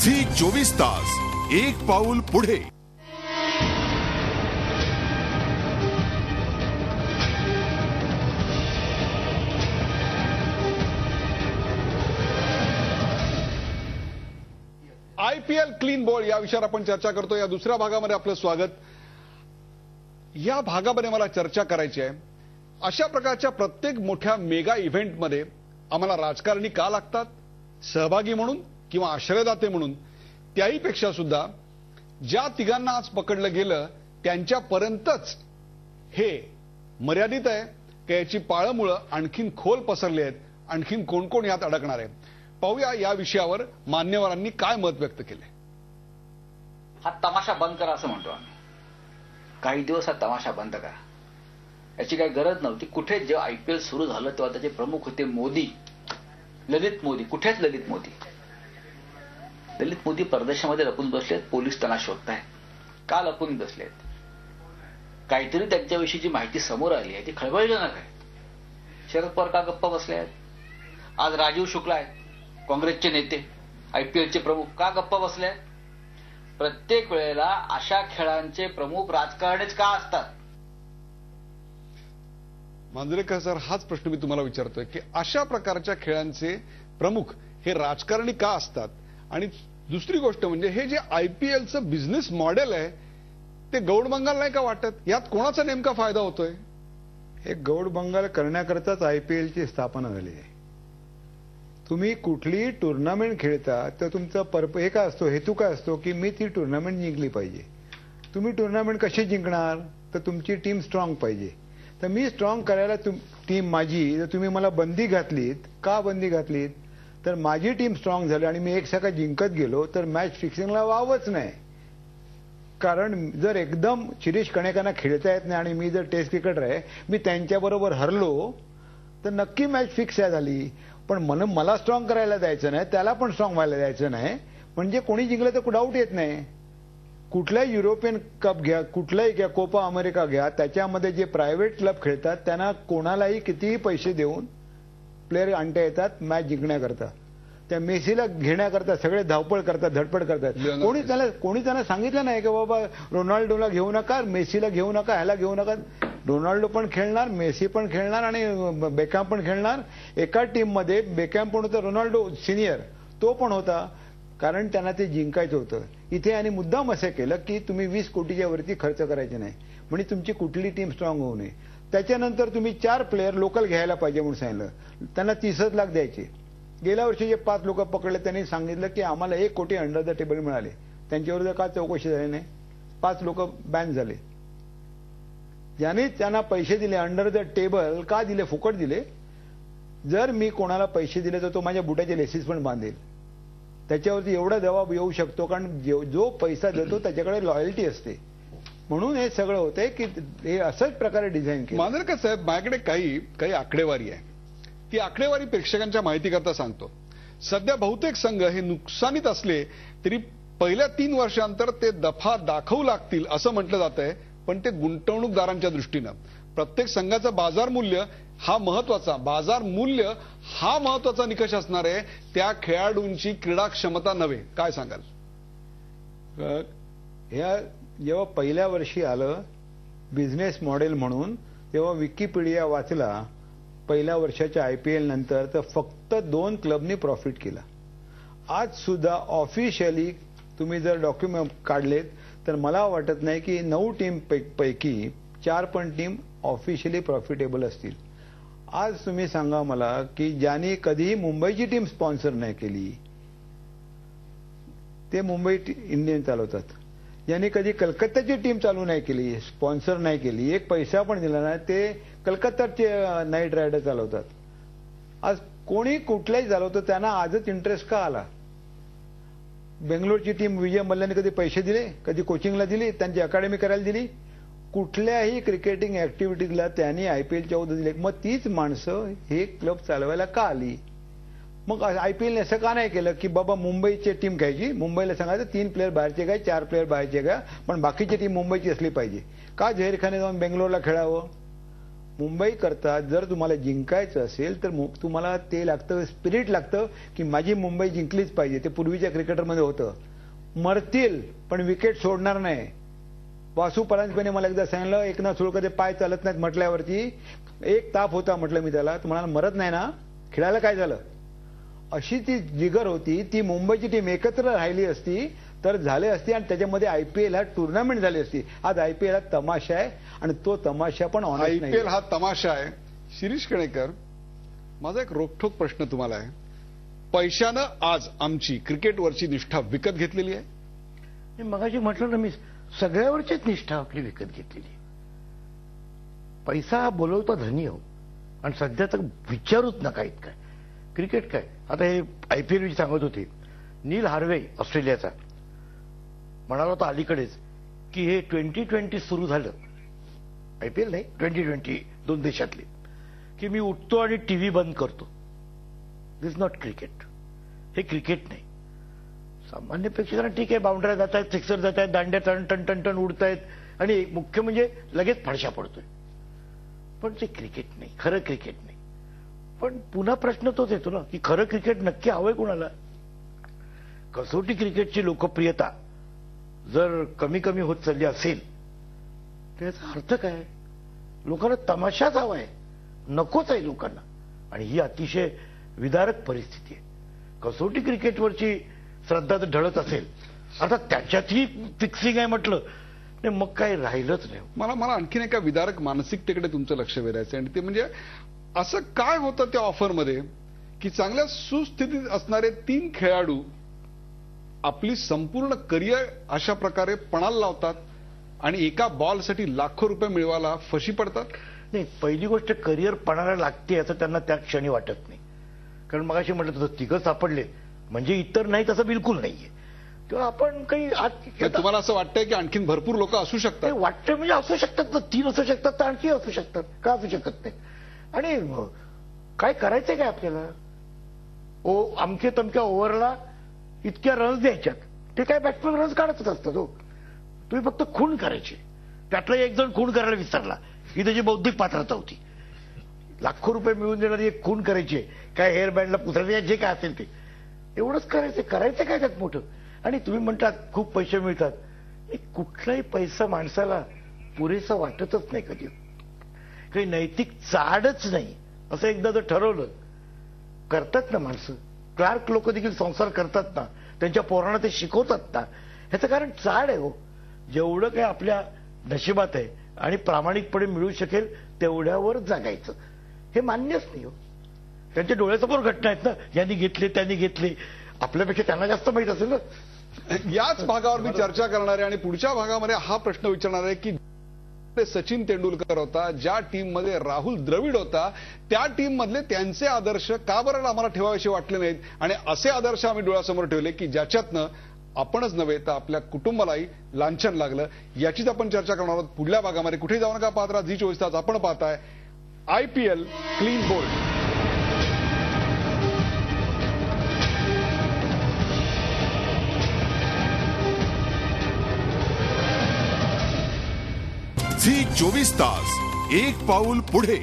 Zee 24 तास एक पाऊल पुढे। आयपीएल क्लीन बोर्ड या विषयावर आपण चर्चा करतो। या दुसऱ्या भागामध्ये आपलं स्वागत। या भागामध्ये मला चर्चा करायची आहे, अशा प्रकारच्या प्रत्येक मोठ्या मेगा इव्हेंटमध्ये आम्हाला राजकारणी का लागतात, सहभागी म्हणून किंवा आश्रयदाते म्हणून। त्याहीपेक्षा सुद्धा ज्या तिघांना आज पकडलं गेलं त्यांच्यापर्यंतच हे मर्यादित आहे की याची पाळंमुळं आणखीन खोल पसरली आहेत, आणखीन कोण कोण यात अडकणार आहे। पाहूया या विषयावर मान्यवरांनी काय मत व्यक्त केले। हा तमाशा बंद करा असं म्हणतो आम्ही। काही दिवस हा तमाशा बंद करा, याची काही गरज नव्हती। कुठे जेव्हा आयपीएल सुरू झालं तेव्हा त्याचे प्रमुख होते मोदी, ललित मोदी। कुठेच ललित मोदी? ललित मोदी परदेशामध्ये लपून बसलेत, पोलीस त्यांना शोधतायत। का लपून बसलेत? काहीतरी त्यांच्याविषयीची माहिती समोर आली आहे, ती खळबळजनक आहे। शरद पवार का गप्पा बसले आहेत? आज राजीव शुक्ला आहेत, काँग्रेसचे नेते, आयपीएलचे प्रमुख, का गप्पा बसले आहेत? प्रत्येक वेळेला अशा खेळांचे प्रमुख राजकारणीच का असतात? मांजरेकर सर, हाच प्रश्न मी तुम्हाला विचारतोय की अशा प्रकारच्या खेळांचे प्रमुख हे राजकारणी का असतात? आणि दुसरी गोष्ट म्हणजे हे जे आयपीएलचं बिझनेस मॉडेल आहे ते गौडबंगाल नाही का वाटत? यात कोणाचा नेमका फायदा होतोय? हे गौडबंगाल करण्याकरताच आयपीएलची स्थापना झाली आहे। तुम्ही कुठलीही टुर्नामेंट खेळता तर तुमचा हे काय असतो, हेतू काय असतो की मी ती टुर्नामेंट जिंकली पाहिजे। तुम्ही टुर्नामेंट कशी जिंकणार? तर तुमची टीम स्ट्रॉंग पाहिजे। तर मी स्ट्रॉंग करायला टीम माझी, जर तुम्ही मला बंदी घातलीत, का बंदी घातलीत? तर माझी टीम स्ट्रॉंग झाली आणि मी एकसारखा जिंकत गेलो तर मॅच फिक्सिंगला वावच नाही। कारण जर एकदम शिरीष कणेकांना खेळता येत नाही आणि मी जर टेस्ट क्रिकेटर आहे, मी त्यांच्याबरोबर हरलो तर नक्की मॅच फिक्स झाली। पण मला स्ट्रॉंग करायला द्यायचं नाही, त्याला पण स्ट्रॉंग व्हायला द्यायचं नाही, म्हणजे कोणी जिंकलं तर डाऊट येत नाही। कुठल्याही युरोपियन कप घ्या, कुठलाही घ्या, कोपा अमेरिका घ्या, त्याच्यामध्ये जे प्रायव्हेट क्लब खेळतात त्यांना कोणालाही कितीही पैसे देऊन प्लेयर आणता येतात मॅच जिंकण्याकरता। त्या मेसीला घेण्याकरता सगळे धावपळ करतात, धडपड करतात। कोणी त्यांना सांगितलं नाही की बाबा रोनाल्डोला घेऊ नका, मेसीला घेऊ नका, ह्याला घेऊ नका। रोनाल्डो पण खेळणार, मेसी पण खेळणार आणि बेकहॅम पण खेळणार। एका टीममध्ये बेकहॅम पण होता, रोनाल्डो सिनियर तो पण होता, कारण त्यांना ते जिंकायचं होतं। इथे आणि मुद्दाम असं केलं की तुम्ही 20 कोटीच्या वरती खर्च करायचे नाही, म्हणजे तुमची कुठली टीम स्ट्रॉंग होऊ नये। त्याच्यानंतर तुम्ही 4 प्लेयर लोकल घ्यायला पाहिजे म्हणून सांगितलं, त्यांना 30 लाख द्यायचे। गेल्या वर्षी जे 5 लोक पकडले त्यांनी सांगितलं की आम्हाला 1 कोटी अंडर द टेबल मिळाले, त्यांच्यावर का चौकशी झाली नाही? 5 लोक बॅन झाले। ज्याने त्यांना पैसे दिले अंडर द टेबल का दिले? फुकट दिले। जर मी कोणाला पैसे दिले तर तो माझ्या बुटाचे लेसीस पण बांधेल, त्याच्यावरती एवढा दबाव येऊ शकतो, कारण जो पैसा देतो त्याच्याकडे लॉयल्टी असते। म्हणून हे सगळं होतंय की हे असंच प्रकारे डिझाईन केलं। मांजरेकर साहेब, माझ्याकडे काही आकडेवारी आहे, ती आकडेवारी प्रेक्षकांच्या माहितीकरता सांगतो। सध्या बहुतेक संघ हे नुकसानीत असले तरी पहिल्या 3 वर्षांतर ते दफा दाखवू लागतील असं म्हटलं जात आहे, पण ते गुंतवणूकदारांच्या दृष्टीनं प्रत्येक संघाचं बाजार मूल्य हा महत्वाचा निकष असणार आहे, त्या खेळाडूंची क्रीडा क्षमता नव्हे। काय सांगाल? ह्या जेव्हा पहिल्या वर्षी आलं बिझनेस मॉडेल म्हणून, तेव्हा विकिपीडिया वाचला पहिल्या वर्षाच्या आयपीएल नंतर तर फक्त 2 क्लबनी प्रॉफिट केला। आज सुद्धा ऑफिशियली तुम्ही जर डॉक्युमेंट काढलेत तर मला वाटत नाही की 9 टीम पैकी 4 पण टीम ऑफिशियली प्रॉफिटेबल असतील। आज तुम्ही सांगा मला की ज्यांनी कधीही मुंबईची टीम स्पॉन्सर नाही केली ते मुंबई इंडियन चालवतात, ज्यांनी कधी कलकत्त्याची टीम चालू नाही केली, स्पॉन्सर नाही केली, 1 पैसा पण दिला नाही, ते कलकत्त्याचे नाईट रायडर चालवतात। आज कोणी कुठल्याही चालवतो, त्यांना आजच इंटरेस्ट का आला? बेंगलोरची टीम विजय मल्ल्याने कधी पैसे दिले, कधी कोचिंगला दिली, त्यांची अकॅडमी करायला दिली? कुठल्याही क्रिकेटिंग ऍक्टिव्हिटीजला त्यांनी आयपीएलच्या अगोदर दिले। मग तीच माणसं हे क्लब चालवायला का आली? मग आयपीएलने असं का नाही केलं की बाबा मुंबईची टीम घ्यायची, मुंबईला सांगायचं 3 प्लेयर बाहेरचे घ्या, 4 प्लेयर बाहेरचे घ्या, पण बाकीची टीम मुंबईची असली पाहिजे? का झहीर खानने जाऊन बेंगलोरला खेळावं? मुंबई करता जर तुम्हाला जिंकायचं असेल तर तुम्हाला ते लागतं, स्पिरिट लागतं की माझी मुंबई जिंकलीच पाहिजे. ते पूर्वीच्या क्रिकेटरमध्ये होतं. मरतील पण विकेट सोडणार नाही. वासू परांजपेने मला एकदा सांगितलं, एकनाथ सुळकर पाय चालत नाहीत म्हटल्यावरती एक ताप होता म्हटलं मी त्याला, तुम्हाला मरत नाही ना, खेळायला काय झालं. अशी ती जिगर होती. ती मुंबईची टीम एकत्र राहिली असती तर झाले असते आणि त्याच्यामध्ये आयपीएल हा टुर्नामेंट झाली असती. आज आयपीएल हा तमाशा आहे आणि तो तमाशा पण आयपीएल हा तमाशा आहे. शिरीष कणेकर, माझा एक रोखठोक प्रश्न तुम्हाला आहे. पैशानं आज आमची क्रिकेटवरची निष्ठा विकत घेतलेली आहे. मगाशी म्हटलं ना मी, सगळ्यावरचीच निष्ठा आपली विकत घेतलेली. पैसा बोलवता धनी हो, आणि सध्या तर विचारूच नका इतका. क्रिकेट काय, आता हे आयपीएल सांगत होते, नील हार्वे ऑस्ट्रेलियाचा म्हणाला होता अलीकडेच की हे 2020 सुरू झालं, आयपीएल नाही 2020 दोन देशातले, की मी उठतो आणि टीव्ही बंद करतो. दिस नॉट क्रिकेट. हे क्रिकेट नाही. सामान्य प्रेक्षकांना ठीक आहे, बाउंड्र्या जात आहेत, सिक्सर जात आहेत, दांड्या टन टन टन टन उडत आहेत आणि मुख्य म्हणजे लगेच फडशा पडतोय. पण ते क्रिकेट नाही, खरं क्रिकेट नाही. पण पुन्हा प्रश्न तोच येतो ना की खरं क्रिकेट नक्की हवंय कोणाला. कसोटी क्रिकेटची लोकप्रियता जर कमी कमी होत चालली असेल त्याचा अर्थ काय. लोकांना तमाशाच हवाय, नकोच आहे लोकांना. आणि ही अतिशय विदारक परिस्थिती आहे. कसोटी क्रिकेटवरची श्रद्धा जर ढळत असेल, आता त्याच्यातही फिक्सिंग आहे म्हटलं, मग काय राहिलंच नाही. मला आणखीन एका विदारक मानसिकतेकडे तुमचं लक्ष वेधायचं आणि ते म्हणजे असं काय होतं त्या ऑफरमध्ये की चांगल्या सुस्थितीत असणारे 3 खेळाडू आपली संपूर्ण करिअर अशा प्रकारे पणाला लावतात आणि एका बॉलसाठी लाखो रुपये मिळवायला फशी पडतात. नाही, पहिली गोष्ट करिअर पणाला लागते असं त्यांना त्या क्षणी वाटत नाही. कारण मगाशी म्हटलं होतं तिघं सापडले म्हणजे इतर नाही, तसं बिलकुल नाहीये. तेव्हा आपण काही तुम्हाला असं वाटतंय की आणखीन भरपूर लोक असू शकतात. वाटतं म्हणजे असू शकतात ना, 3 असू शकतात तर आणखी असू शकतात, का असू शकत नाही. आणि काय करायचंय काय आपल्याला. अमक्या तमक्या ओव्हरला इतक्या रन्स द्यायच्यात, ते काय बॅट्समॅन रन्स काढतच असतात हो. तुम्ही फक्त खून करायचे. त्यातला एक जण खून करायला विसरला, ही त्याची बौद्धिक पात्रता होती. लाखो रुपये मिळवून देणारी एक खून करायची, काय हेअर बँडला पुसरायचे, जे काय असेल ते एवढंच करायचं काय त्यात मोठं. आणि तुम्ही म्हणतात खूप पैसे मिळतात, कुठलाही पैसा माणसाला पुरेसा वाटतच नाही कधी. काही नैतिक चाडच नाही असं एकदा जर ठरवलं, करतात ना माणसं. क्लार्क लोक देखील संसार करतात ना, त्यांच्या पोरांना ते शिकवतात ना. ह्याचं कारण चाड आहे हो. जेवढं काही आपल्या नशिबात आहे आणि प्रामाणिकपणे मिळू शकेल तेवढ्यावर जगायचं, हे मान्यच नाही हो. त्यांच्या डोळ्यासमोर घटना आहेत ना, यांनी घेतले त्यांनी घेतले, आपल्यापेक्षा त्यांना जास्त माहित असेल ना. याच भागावर मी चर्चा करणार आहे आणि पुढच्या भागामध्ये हा प्रश्न विचारणार आहे की सचिन तेंडुलकर होता, ज्या टीममध्ये राहुल द्रविड होता, त्या टीम मधले त्यांचे आदर्श का बरं आम्हाला ठेवावेसे वाटले नाहीत. आणि असे आदर्श आम्ही डोळ्यासमोर ठेवले की ज्याच्यातनं आपणच नव्हे तर आपल्या कुटुंबालाही लांछन लागलं. याचीच आपण चर्चा करणार आहोत पुढल्या भागामध्ये. कुठे जाऊ नका, पाहत राहा झी 24 तास. आपण पाहताय आयपीएल क्लीन बोल्ड. झी 24 तास, एक पाऊल पुढे.